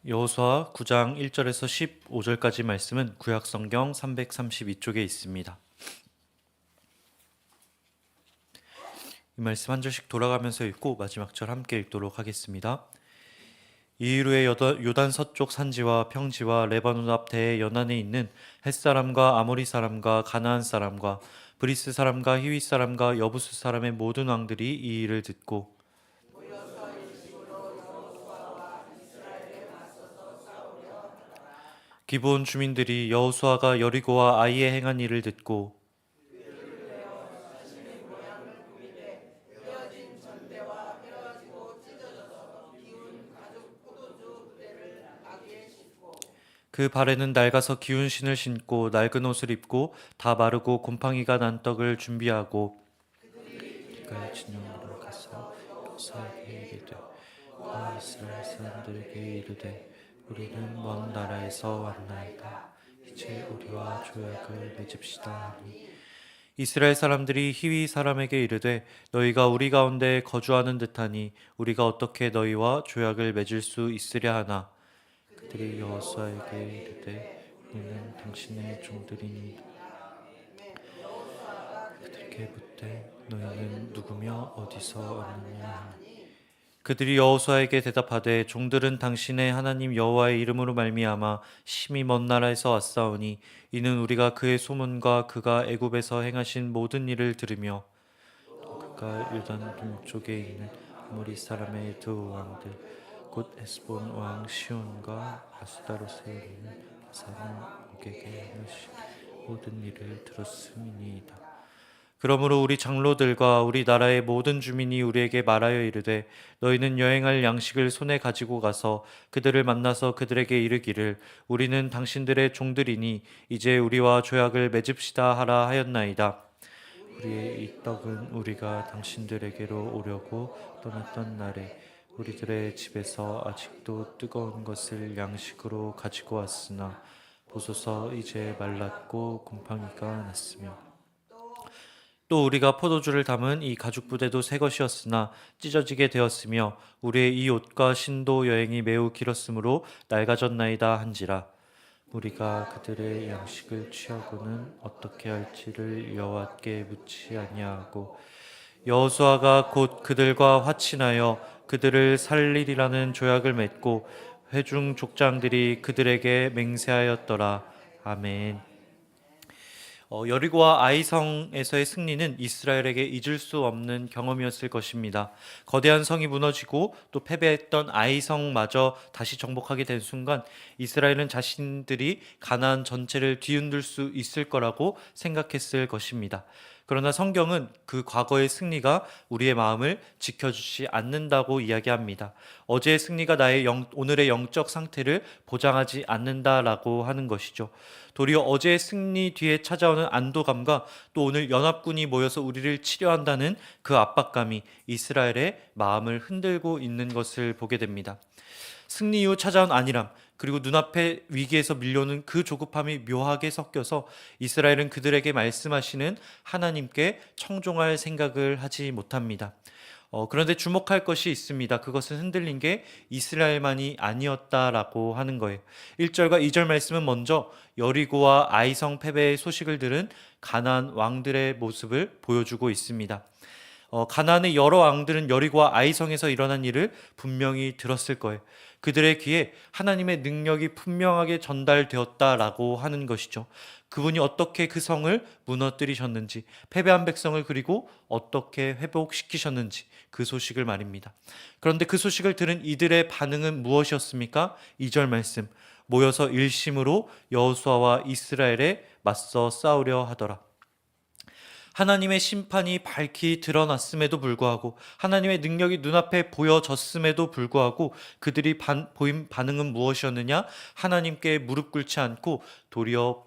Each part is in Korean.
여호수아 9장 1절에서 15절까지 말씀은 구약 성경 332쪽에 있습니다. 이 말씀 한 절씩 돌아가면서 읽고 마지막 절 함께 읽도록 하겠습니다. 이후에 요단 서쪽 산지와 평지와 레바논 앞 대해 연안에 있는 헷사람과 아모리 사람과 가나안 사람과 브리스 사람과 히윗 사람과 여부스 사람의 모든 왕들이 이 일을 듣고 기브온 주민들이 여호수아가 여리고와 아이에 행한 일을 듣고 그 발에는 낡아서 기운 신을 신고 낡은 옷을 입고 다 마르고 곰팡이가 난 떡을 준비하고 그가 진영으로 가서 여호수아에게 이르되 이스라엘 사람들에게 이르되 우리는 먼 나라에서 왔나이다. 이제 우리와 조약을 맺읍시다 하니 이스라엘 사람들이 히위 사람에게 이르되 너희가 우리 가운데 거주하는 듯하니 우리가 어떻게 너희와 조약을 맺을 수 있으랴 하나 그들이 여호수아에게 이르되 우리는 당신의 종들이니 그들에게 묻되 너희는 누구며 어디서 왔느냐 하니 그들이 여호수아에게 대답하되 종들은 당신의 하나님 여호와의 이름으로 말미암아 심히 먼 나라에서 왔사오니 이는 우리가 그의 소문과 그가 애굽에서 행하신 모든 일을 들으며 또 그가 요단 동쪽에 있는 아모리 사람의 두 왕들 곧 에스본 왕 시온과 아수다롯에 있는 사람 옥에게 행하신 모든 일을 들었음이니이다. 그러므로 우리 장로들과 우리 나라의 모든 주민이 우리에게 말하여 이르되 너희는 여행할 양식을 손에 가지고 가서 그들을 만나서 그들에게 이르기를 우리는 당신들의 종들이니 이제 우리와 조약을 맺읍시다 하라 하였나이다. 우리의 이 떡은 우리가 당신들에게로 오려고 떠났던 날에 우리들의 집에서 아직도 뜨거운 것을 양식으로 가지고 왔으나 보소서 이제 말랐고 곰팡이가 났으며 또 우리가 포도주를 담은 이 가죽 부대도 새 것이었으나 찢어지게 되었으며 우리의 이 옷과 신도 여행이 매우 길었으므로 낡아졌나이다 한지라. 우리가 그들의 양식을 취하고는 어떻게 할지를 여호와께 묻지 아니하고 여호수아가 곧 그들과 화친하여 그들을 살리리라는 조약을 맺고 회중 족장들이 그들에게 맹세하였더라. 아멘. 여리고와 아이성에서의 승리는 이스라엘에게 잊을 수 없는 경험이었을 것입니다. 거대한 성이 무너지고 또 패배했던 아이성마저 다시 정복하게 된 순간 이스라엘은 자신들이 가나안 전체를 뒤흔들 수 있을 거라고 생각했을 것입니다. 그러나 성경은 그 과거의 승리가 우리의 마음을 지켜주지 않는다고 이야기합니다. 어제의 승리가 나의 오늘의 영적 상태를 보장하지 않는다라고 하는 것이죠. 도리어 어제의 승리 뒤에 찾아오는 안도감과 또 오늘 연합군이 모여서 우리를 치료한다는 그 압박감이 이스라엘의 마음을 흔들고 있는 것을 보게 됩니다. 승리 이후 찾아온 안일함, 그리고 눈앞의 위기에서 밀려오는 그 조급함이 묘하게 섞여서 이스라엘은 그들에게 말씀하시는 하나님께 청종할 생각을 하지 못합니다. 그런데 주목할 것이 있습니다. 그것은 흔들린 게 이스라엘만이 아니었다라고 하는 거예요. 1절과 2절 말씀은 먼저 여리고와 아이성 패배의 소식을 들은 가나안 왕들의 모습을 보여주고 있습니다. 가나안의 여러 왕들은 여리고와 아이성에서 일어난 일을 분명히 들었을 거예요. 그들의 귀에 하나님의 능력이 분명하게 전달되었다라고 하는 것이죠. 그분이 어떻게 그 성을 무너뜨리셨는지, 패배한 백성을 그리고 어떻게 회복시키셨는지 그 소식을 말입니다. 그런데 그 소식을 들은 이들의 반응은 무엇이었습니까? 2절 말씀, 모여서 일심으로 여호수아와 이스라엘에 맞서 싸우려 하더라. 하나님의 심판이 밝히 드러났음에도 불구하고 하나님의 능력이 눈앞에 보여졌음에도 불구하고 그들이 보인 반응은 무엇이었느냐? 하나님께 무릎 꿇지 않고 도리어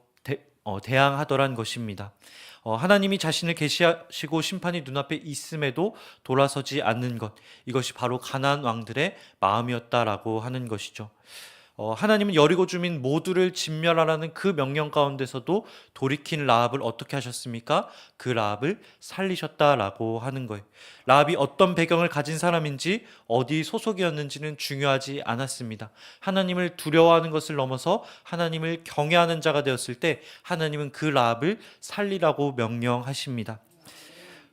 대항하더란 것입니다. 하나님이 자신을 계시하시고 심판이 눈앞에 있음에도 돌아서지 않는 것, 이것이 바로 가나안 왕들의 마음이었다라고 하는 것이죠. 하나님은 여리고 주민 모두를 진멸하라는 그 명령 가운데서도 돌이킨 라합을 어떻게 하셨습니까? 그 라합을 살리셨다라고 하는 거예요. 라합이 어떤 배경을 가진 사람인지 어디 소속이었는지는 중요하지 않았습니다. 하나님을 두려워하는 것을 넘어서 하나님을 경외하는 자가 되었을 때 하나님은 그 라합을 살리라고 명령하십니다.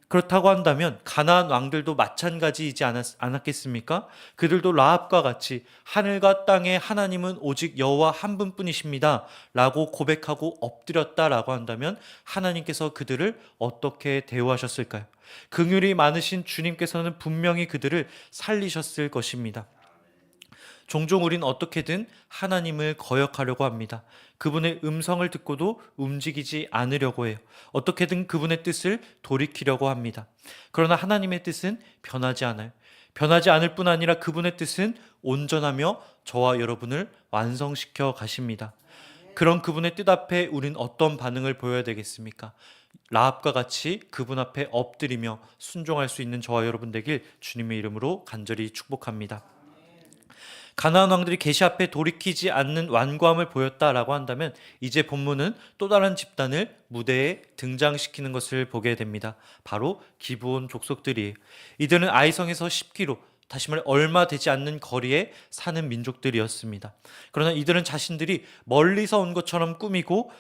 그렇다고 한다면 가나안 왕들도 마찬가지이지 않았겠습니까? 그들도 라합과 같이 하늘과 땅의 하나님은 오직 여호와 한 분뿐이십니다 라고 고백하고 엎드렸다라고 한다면 하나님께서 그들을 어떻게 대우하셨을까요? 긍휼이 많으신 주님께서는 분명히 그들을 살리셨을 것입니다. 종종 우린 어떻게든 하나님을 거역하려고 합니다. 그분의 음성을 듣고도 움직이지 않으려고 해요. 어떻게든 그분의 뜻을 돌이키려고 합니다. 그러나 하나님의 뜻은 변하지 않아요. 변하지 않을 뿐 아니라 그분의 뜻은 온전하며 저와 여러분을 완성시켜 가십니다. 그런 그분의 뜻 앞에 우린 어떤 반응을 보여야 되겠습니까? 라합과 같이 그분 앞에 엎드리며 순종할 수 있는 저와 여러분 되길 주님의 이름으로 간절히 축복합니다. 가나안 왕들이 계시 앞에 돌이키지 않는 완고함을 보였다라고 한다면 이제 본문은 또 다른 집단을 무대에 등장시키는 것을 보게 됩니다. 바로 기브온 족속들이에요. 이들은 아이성에서 10km, 다시 말해 얼마 되지 않는 거리에 사는 민족들이었습니다. 그러나 이들은 자신들이 멀리서 온 것처럼 꾸미고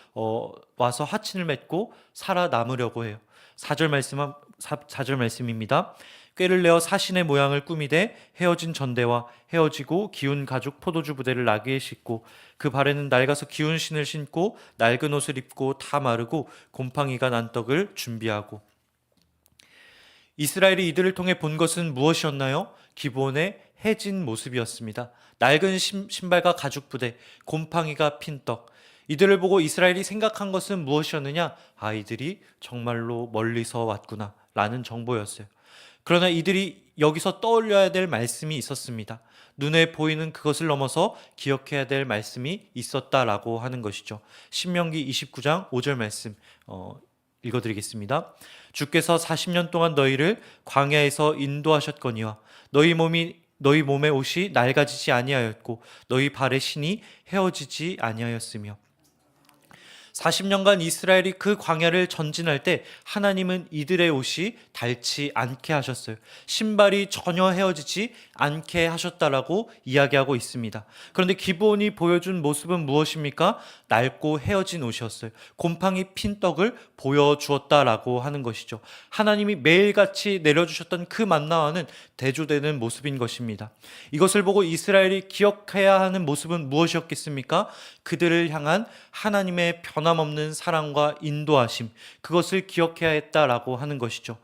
와서 하친을 맺고 살아남으려고 해요. 4절 말씀입니다. 꾀를 내어 사신의 모양을 꾸미되 헤어진 전대와 헤어지고 기운 가죽 포도주 부대를 나귀에 싣고 그 발에는 낡아서 기운 신을 신고 낡은 옷을 입고 다 마르고 곰팡이가 난 떡을 준비하고. 이스라엘이 이들을 통해 본 것은 무엇이었나요? 기브온의 해진 모습이었습니다. 낡은 신발과 가죽 부대, 곰팡이가 핀 떡. 이들을 보고 이스라엘이 생각한 것은 무엇이었느냐? 이들이 정말로 멀리서 왔구나 라는 정보였어요. 그러나 이들이 여기서 떠올려야 될 말씀이 있었습니다. 눈에 보이는 그것을 넘어서 기억해야 될 말씀이 있었다라고 하는 것이죠. 신명기 29장 5절 말씀 읽어드리겠습니다. 주께서 40년 동안 너희를 광야에서 인도하셨거니와 너희 몸의 옷이 낡아지지 아니하였고 너희 발의 신이 헤어지지 아니하였으며. 40년간 이스라엘이 그 광야를 전진할 때 하나님은 이들의 옷이 닳지 않게 하셨어요. 신발이 전혀 헤어지지 않게 하셨다라고 이야기하고 있습니다. 그런데 기브온이 보여준 모습은 무엇입니까? 낡고 헤어진 옷이었어요. 곰팡이 핀 떡을 보여주었다라고 하는 것이죠. 하나님이 매일같이 내려주셨던 그 만나와는 대조되는 모습인 것입니다. 이것을 보고 이스라엘이 기억해야 하는 모습은 무엇이었겠습니까? 그들을 향한 하나님의 변함없는 사랑과 인도하심, 그것을 기억해야 했다라고 하는 것이죠.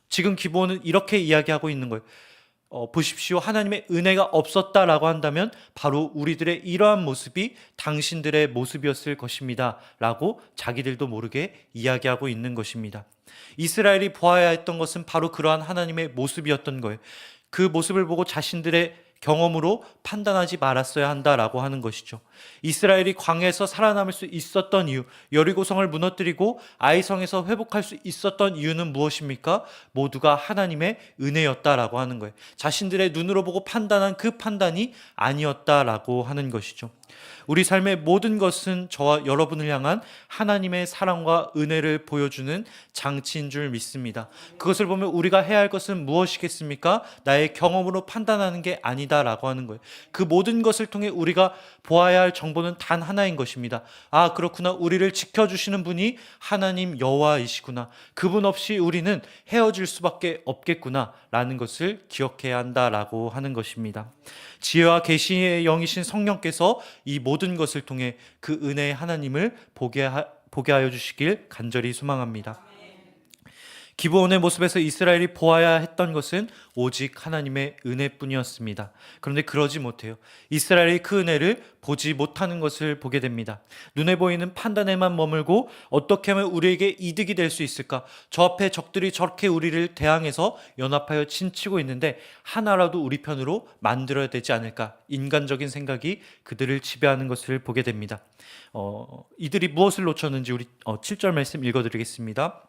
지금 기브온은 이렇게 이야기하고 있는 거예요. 보십시오. 하나님의 은혜가 없었다라고 한다면 바로 우리들의 이러한 모습이 당신들의 모습이었을 것입니다 라고 자기들도 모르게 이야기하고 있는 것입니다. 이스라엘이 보아야 했던 것은 바로 그러한 하나님의 모습이었던 거예요. 그 모습을 보고 자신들의 경험으로 판단하지 말았어야 한다라고 하는 것이죠. 이스라엘이 광야에서 살아남을 수 있었던 이유, 여리고성을 무너뜨리고 아이성에서 회복할 수 있었던 이유는 무엇입니까? 모두가 하나님의 은혜였다라고 하는 거예요. 자신들의 눈으로 보고 판단한 그 판단이 아니었다라고 하는 것이죠. 우리 삶의 모든 것은 저와 여러분을 향한 하나님의 사랑과 은혜를 보여주는 장치인 줄 믿습니다. 그것을 보면 우리가 해야 할 것은 무엇이겠습니까? 나의 경험으로 판단하는 게 아니다라고 하는 거예요. 그 모든 것을 통해 우리가 보아야 할 정보는 단 하나인 것입니다. 그렇구나. 우리를 지켜주시는 분이 하나님 여호와이시구나. 그분 없이 우리는 헤어질 수밖에 없겠구나 라는 것을 기억해야 한다라고 하는 것입니다. 지혜와 계시의 영이신 성령께서 이 모든 것을 통해 그 은혜의 하나님을 보게 하여 주시길 간절히 소망합니다. 기브온의 모습에서 이스라엘이 보아야 했던 것은 오직 하나님의 은혜뿐이었습니다. 그런데 그러지 못해요. 이스라엘이 그 은혜를 보지 못하는 것을 보게 됩니다. 눈에 보이는 판단에만 머물고 어떻게 하면 우리에게 이득이 될 수 있을까? 저 앞에 적들이 저렇게 우리를 대항해서 연합하여 친치고 있는데 하나라도 우리 편으로 만들어야 되지 않을까? 인간적인 생각이 그들을 지배하는 것을 보게 됩니다. 이들이 무엇을 놓쳤는지 우리 7절 말씀 읽어드리겠습니다.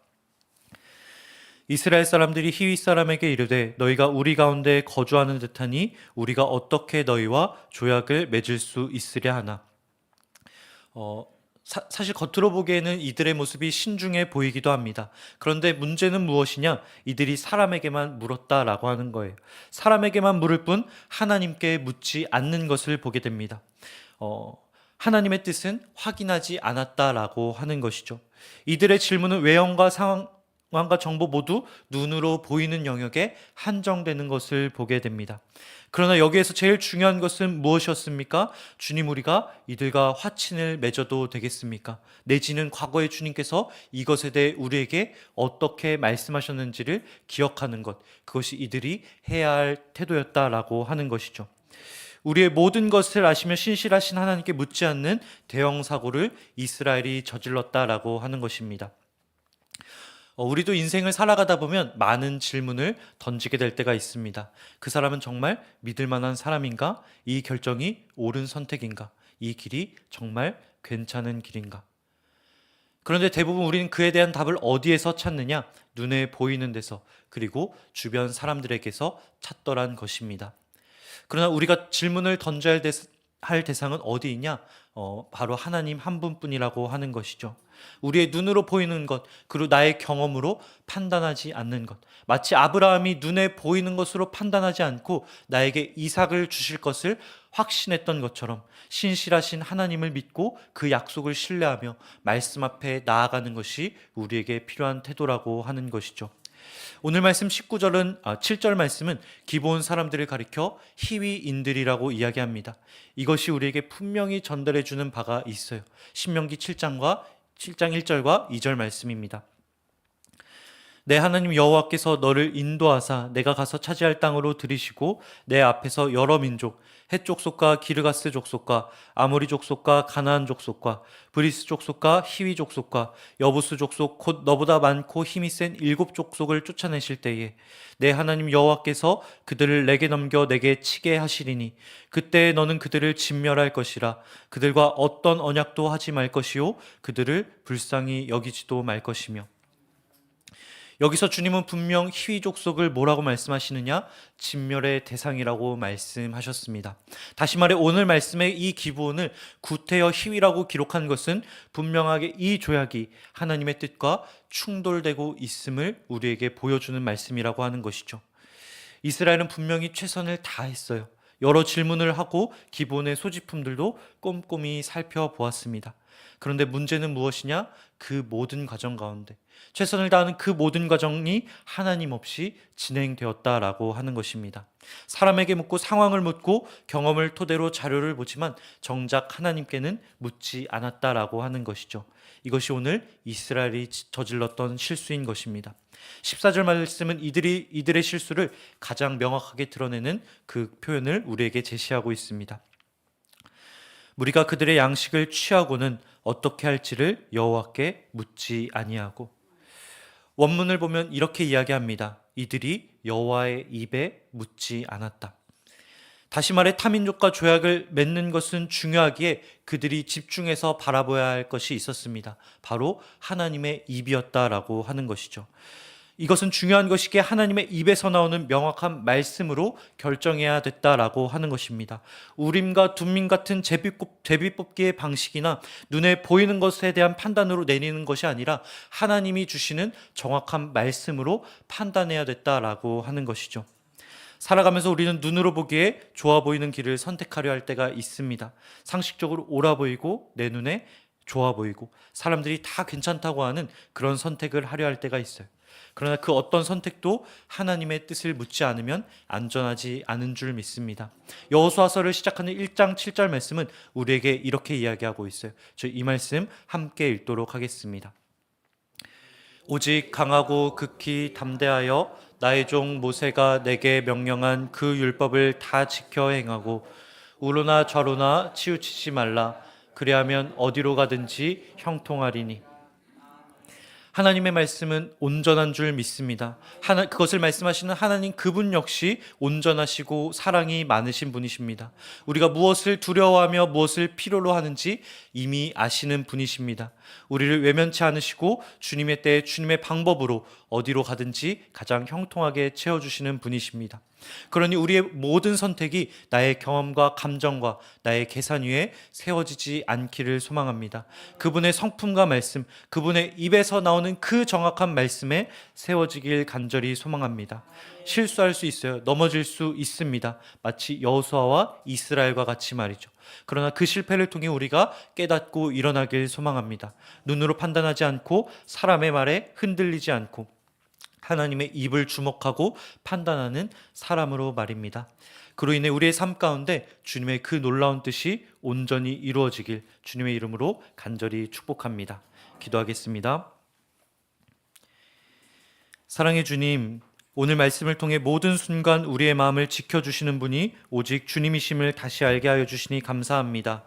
이스라엘 사람들이 히윗 사람에게 이르되 너희가 우리 가운데 거주하는 듯하니 우리가 어떻게 너희와 조약을 맺을 수 있으랴 하나. 사실 겉으로 보기에는 이들의 모습이 신중해 보이기도 합니다. 그런데 문제는 무엇이냐? 이들이 사람에게만 물었다라고 하는 거예요. 사람에게만 물을 뿐 하나님께 묻지 않는 것을 보게 됩니다. 하나님의 뜻은 확인하지 않았다라고 하는 것이죠. 이들의 질문은 외형과 상황과 정보 모두 눈으로 보이는 영역에 한정되는 것을 보게 됩니다. 그러나 여기에서 제일 중요한 것은 무엇이었습니까? 주님, 우리가 이들과 화친을 맺어도 되겠습니까? 내지는 과거에 주님께서 이것에 대해 우리에게 어떻게 말씀하셨는지를 기억하는 것, 그것이 이들이 해야 할 태도였다라고 하는 것이죠. 우리의 모든 것을 아시며 신실하신 하나님께 묻지 않는 대형 사고를 이스라엘이 저질렀다라고 하는 것입니다. 우리도 인생을 살아가다 보면 많은 질문을 던지게 될 때가 있습니다. 그 사람은 정말 믿을 만한 사람인가? 이 결정이 옳은 선택인가? 이 길이 정말 괜찮은 길인가? 그런데 대부분 우리는 그에 대한 답을 어디에서 찾느냐? 눈에 보이는 데서, 그리고 주변 사람들에게서 찾더란 것입니다. 그러나 우리가 질문을 던져야 할 대상은 어디 있냐? 바로 하나님 한 분뿐이라고 하는 것이죠. 우리의 눈으로 보이는 것, 그리고 나의 경험으로 판단하지 않는 것. 마치 아브라함이 눈에 보이는 것으로 판단하지 않고 나에게 이삭을 주실 것을 확신했던 것처럼 신실하신 하나님을 믿고 그 약속을 신뢰하며 말씀 앞에 나아가는 것이 우리에게 필요한 태도라고 하는 것이죠. 오늘 말씀 7절 말씀은 기브온 사람들을 가리켜 히위인들이라고 이야기합니다. 이것이 우리에게 분명히 전달해 주는 바가 있어요. 신명기 7장 1절과 2절 말씀입니다. 내 하나님 여호와께서 너를 인도하사 내가 가서 차지할 땅으로 들이시고 내 앞에서 여러 민족 헷 족속과 기르가스 족속과 아모리 족속과 가나안 족속과 브리스 족속과 히위 족속과 여부스 족속 곧 너보다 많고 힘이 센 7 족속을 쫓아내실 때에 내 하나님 여호와께서 그들을 내게 넘겨 내게 치게 하시리니 그때 너는 그들을 진멸할 것이라. 그들과 어떤 언약도 하지 말 것이요 그들을 불쌍히 여기지도 말 것이며. 여기서 주님은 분명 히위 족속을 뭐라고 말씀하시느냐? 진멸의 대상이라고 말씀하셨습니다. 다시 말해 오늘 말씀의 이 기브온을 구태여 히위라고 기록한 것은 분명하게 이 조약이 하나님의 뜻과 충돌되고 있음을 우리에게 보여주는 말씀이라고 하는 것이죠. 이스라엘은 분명히 최선을 다했어요. 여러 질문을 하고 기브온의 소지품들도 꼼꼼히 살펴보았습니다. 그런데 문제는 무엇이냐? 그 모든 과정 가운데 최선을 다하는 그 모든 과정이 하나님 없이 진행되었다라고 하는 것입니다. 사람에게 묻고 상황을 묻고 경험을 토대로 자료를 보지만 정작 하나님께는 묻지 않았다라고 하는 것이죠. 이것이 오늘 이스라엘이 저질렀던 실수인 것입니다. 14절 말씀은 이들의 실수를 가장 명확하게 드러내는 그 표현을 우리에게 제시하고 있습니다. 우리가 그들의 양식을 취하고는 어떻게 할지를 여호와께 묻지 아니하고. 원문을 보면 이렇게 이야기합니다. 이들이 여호와의 입에 묻지 않았다. 다시 말해 타민족과 조약을 맺는 것은 중요하기에 그들이 집중해서 바라봐야 할 것이 있었습니다. 바로 하나님의 입이었다라고 하는 것이죠. 이것은 중요한 것이기에 하나님의 입에서 나오는 명확한 말씀으로 결정해야 됐다라고 하는 것입니다. 우림과 둠밈 같은 제비뽑기의 방식이나 눈에 보이는 것에 대한 판단으로 내리는 것이 아니라 하나님이 주시는 정확한 말씀으로 판단해야 됐다라고 하는 것이죠. 살아가면서 우리는 눈으로 보기에 좋아 보이는 길을 선택하려 할 때가 있습니다. 상식적으로 옳아 보이고 내 눈에 좋아 보이고 사람들이 다 괜찮다고 하는 그런 선택을 하려 할 때가 있어요. 그러나 그 어떤 선택도 하나님의 뜻을 묻지 않으면 안전하지 않은 줄 믿습니다. 여호수아서를 시작하는 1장 7절 말씀은 우리에게 이렇게 이야기하고 있어요. 저 이 말씀 함께 읽도록 하겠습니다. 오직 강하고 극히 담대하여 나의 종 모세가 내게 명령한 그 율법을 다 지켜 행하고 우로나 좌로나 치우치지 말라. 그리하면 어디로 가든지 형통하리니. 하나님의 말씀은 온전한 줄 믿습니다. 그것을 말씀하시는 하나님 그분 역시 온전하시고 사랑이 많으신 분이십니다. 우리가 무엇을 두려워하며 무엇을 필요로 하는지 이미 아시는 분이십니다. 우리를 외면치 않으시고 주님의 때에 주님의 방법으로 어디로 가든지 가장 형통하게 채워주시는 분이십니다. 그러니 우리의 모든 선택이 나의 경험과 감정과 나의 계산 위에 세워지지 않기를 소망합니다. 그분의 성품과 말씀, 그분의 입에서 나오는 그 정확한 말씀에 세워지길 간절히 소망합니다. 실수할 수 있어요. 넘어질 수 있습니다. 마치 여호수아와 이스라엘과 같이 말이죠. 그러나 그 실패를 통해 우리가 깨닫고 일어나길 소망합니다. 눈으로 판단하지 않고 사람의 말에 흔들리지 않고 하나님의 입을 주목하고 판단하는 사람으로 말입니다. 그로 인해 우리의 삶 가운데 주님의 그 놀라운 뜻이 온전히 이루어지길 주님의 이름으로 간절히 축복합니다. 기도하겠습니다. 사랑의 주님, 오늘 말씀을 통해 모든 순간 우리의 마음을 지켜주시는 분이 오직 주님이심을 다시 알게 하여 주시니 감사합니다.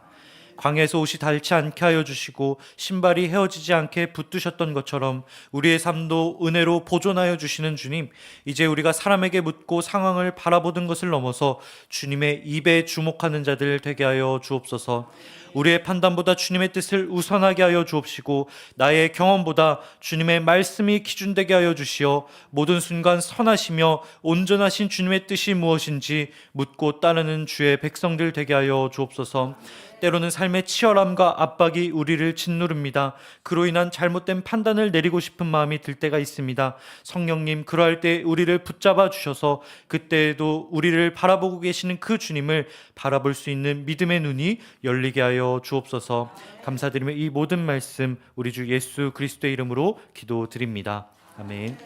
광야에서 옷이 닳지 않게 하여 주시고 신발이 헤어지지 않게 붙드셨던 것처럼 우리의 삶도 은혜로 보존하여 주시는 주님, 이제 우리가 사람에게 묻고 상황을 바라보던 것을 넘어서 주님의 입에 주목하는 자들 되게 하여 주옵소서. 우리의 판단보다 주님의 뜻을 우선하게 하여 주옵시고 나의 경험보다 주님의 말씀이 기준되게 하여 주시어 모든 순간 선하시며 온전하신 주님의 뜻이 무엇인지 묻고 따르는 주의 백성들 되게 하여 주옵소서. 때로는 삶의 치열함과 압박이 우리를 짓누릅니다. 그로 인한 잘못된 판단을 내리고 싶은 마음이 들 때가 있습니다. 성령님, 그러할 때 우리를 붙잡아 주셔서 그때에도 우리를 바라보고 계시는 그 주님을 바라볼 수 있는 믿음의 눈이 열리게 하여 주옵소서. 감사드리며 이 모든 말씀 우리 주 예수 그리스도의 이름으로 기도드립니다. 아멘.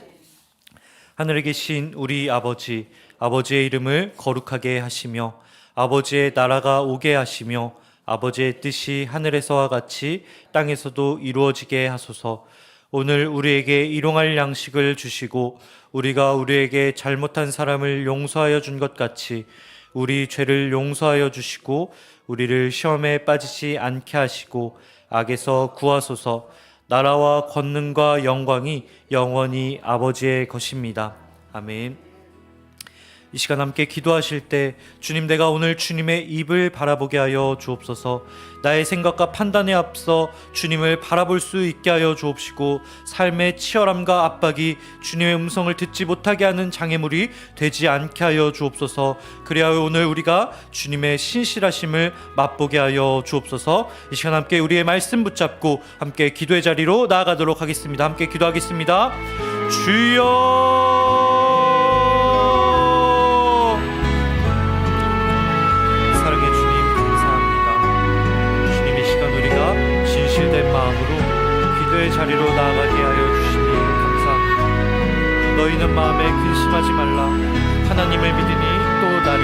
하늘에 계신 우리 아버지, 아버지의 이름을 거룩하게 하시며 아버지의 나라가 오게 하시며 아버지의 뜻이 하늘에서와 같이 땅에서도 이루어지게 하소서. 오늘 우리에게 일용할 양식을 주시고 우리가 우리에게 잘못한 사람을 용서하여 준 것 같이 우리 죄를 용서하여 주시고 우리를 시험에 빠지지 않게 하시고 악에서 구하소서. 나라와 권능과 영광이 영원히 아버지의 것입니다. 아멘. 이 시간 함께 기도하실 때 주님, 내가 오늘 주님의 입을 바라보게 하여 주옵소서. 나의 생각과 판단에 앞서 주님을 바라볼 수 있게 하여 주옵시고 삶의 치열함과 압박이 주님의 음성을 듣지 못하게 하는 장애물이 되지 않게 하여 주옵소서. 그래야 오늘 우리가 주님의 신실하심을 맛보게 하여 주옵소서. 이 시간 함께 우리의 말씀 붙잡고 함께 기도의 자리로 나아가도록 하겠습니다. 함께 기도하겠습니다. 주여, 자리로 나아가게 하여 주시니 감사합니다. 너희는 마음에 근심하지 말라. 하나님을 믿으니 또 나를